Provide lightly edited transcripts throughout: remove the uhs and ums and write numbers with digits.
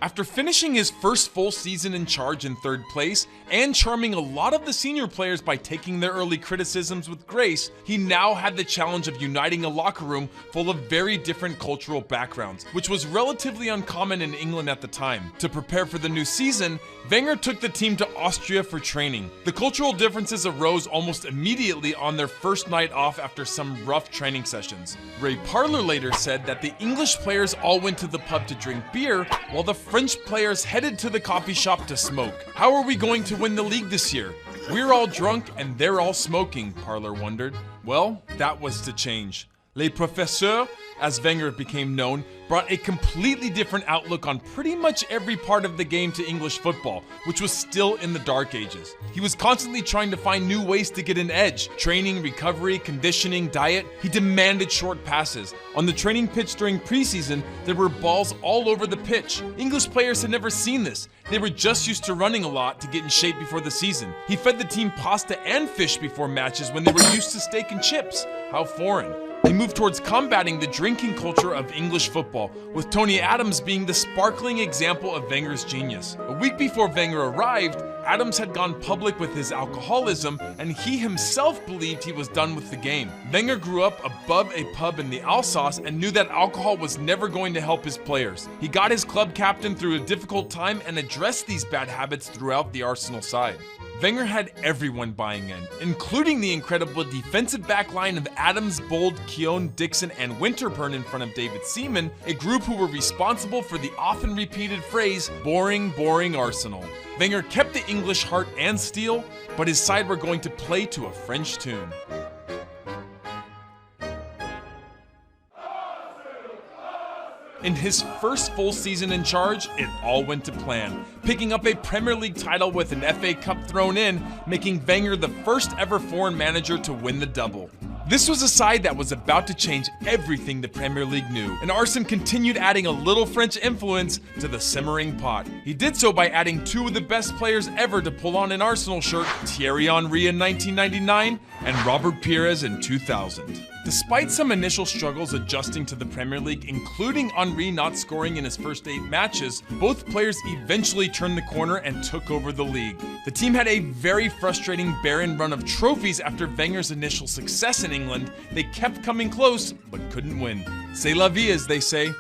After finishing his first full season in charge in 3rd place and charming a lot of the senior players by taking their early criticisms with grace, he now had the challenge of uniting a locker room full of very different cultural backgrounds, which was relatively uncommon in England at the time. To prepare for the new season, Wenger took the team to Austria for training. The cultural differences arose almost immediately on their first night off after some rough training sessions. Ray Parlour later said that the English players all went to the pub to drink beer, while the French players headed to the coffee shop to smoke. How are we going to win the league this year? We're all drunk and they're all smoking, Parlour wondered. Well, that was to change. Les Professeurs, as Wenger became known, brought a completely different outlook on pretty much every part of the game to English football, which was still in the dark ages. He was constantly trying to find new ways to get an edge. Training, recovery, conditioning, diet. He demanded short passes. On the training pitch during preseason, there were balls all over the pitch. English players had never seen this. They were just used to running a lot to get in shape before the season. He fed the team pasta and fish before matches when they were used to steak and chips. How foreign. They moved towards combating the drinking culture of English football, with Tony Adams being the sparkling example of Wenger's genius. A week before Wenger arrived, Adams had gone public with his alcoholism, and he himself believed he was done with the game. Wenger grew up above a pub in the Alsace and knew that alcohol was never going to help his players. He got his club captain through a difficult time and addressed these bad habits throughout the Arsenal side. Wenger had everyone buying in, including the incredible defensive back line of Adams, Bold, Keown, Dixon, and Winterburn in front of David Seaman, a group who were responsible for the often repeated phrase, boring, boring Arsenal. Wenger kept the English heart and steel, but his side were going to play to a French tune. In his first full season in charge, it all went to plan, picking up a Premier League title with an FA Cup thrown in, making Wenger the first ever foreign manager to win the double. This was a side that was about to change everything the Premier League knew, and Arsene continued adding a little French influence to the simmering pot. He did so by adding 2 of the best players ever to pull on an Arsenal shirt, Thierry Henry in 1999 and Robert Pires in 2000. Despite some initial struggles adjusting to the Premier League, including Henry not scoring in his first 8 matches, both players eventually turned the corner and took over the league. The team had a very frustrating barren run of trophies after Wenger's initial success in England. They kept coming close, but couldn't win. C'est la vie, as they say.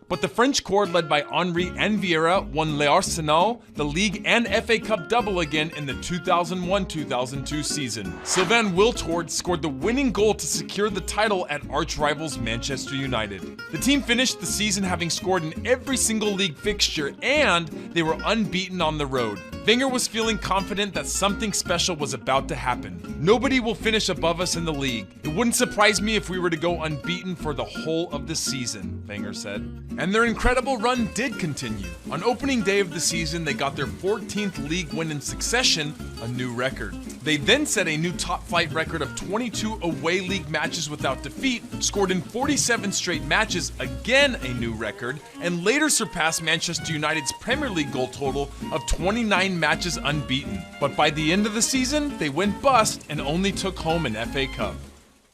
But the French corps, led by Henry and Vieira, won L'Arsenal, the league and FA Cup double again in the 2001-2002 season. Sylvain Wiltord scored the winning goal to secure the title at arch-rivals Manchester United. The team finished the season having scored in every single league fixture, and they were unbeaten on the road. Wenger was feeling confident that something special was about to happen. Nobody will finish above us in the league. It wouldn't surprise me if we were to go unbeaten for the whole of the season, Wenger said. And their incredible run did continue. On opening day of the season, they got their 14th league win in succession, a new record. They then set a new top-flight record of 22 away league matches without defeat, scored in 47 straight matches, again a new record, and later surpassed Manchester United's Premier League goal total of 29 matches unbeaten. But by the end of the season, they went bust and only took home an FA Cup.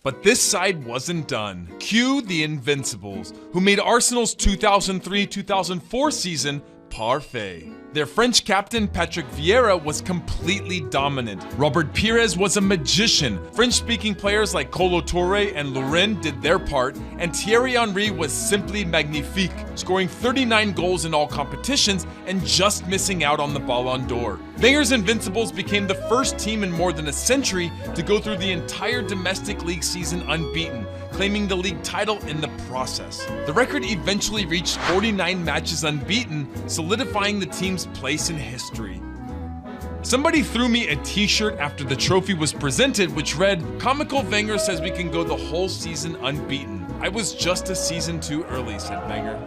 But this side wasn't done. Cue the Invincibles, who made Arsenal's 2003-2004 season parfait. Their French captain, Patrick Vieira, was completely dominant. Robert Pires was a magician. French-speaking players like Kolo Touré and Lauren did their part, and Thierry Henry was simply magnifique, scoring 39 goals in all competitions and just missing out on the Ballon d'Or. Wenger's Invincibles became the first team in more than a century to go through the entire domestic league season unbeaten, claiming the league title in the process. The record eventually reached 49 matches unbeaten, solidifying the team's place in history. Somebody threw me a t-shirt after the trophy was presented which read, "Comical Wenger says we can go the whole season unbeaten. I was just a season too early," said Wenger.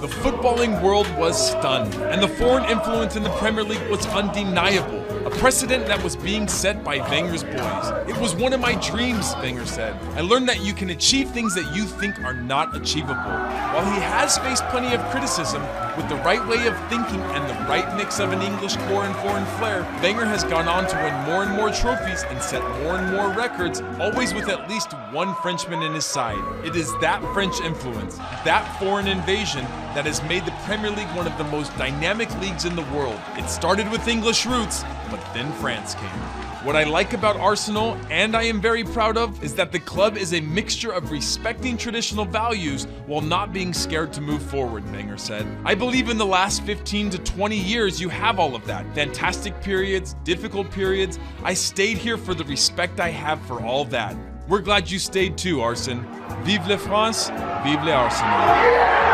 The footballing world was stunned, and the foreign influence in the Premier League was undeniable, a precedent that was being set by Wenger's boys. "It was one of my dreams," Wenger said. "I learned that you can achieve things that you think are not achievable." While he has faced plenty of criticism, with the right way of thinking and the right mix of an English core and foreign flair, Wenger has gone on to win more and more trophies and set more and more records, always with at least one Frenchman in his side. It is is that French influence, that foreign invasion that has made the Premier League one of the most dynamic leagues in the world. It started with English roots, but then France came. What I like about Arsenal, and I am very proud of, is that the club is a mixture of respecting traditional values while not being scared to move forward, Wenger said. I believe in the last 15 to 20 years you have all of that. Fantastic periods, difficult periods. I stayed here for the respect I have for all that. We're glad you stayed too, Arsene. Vive la France, vive l'Arsenal.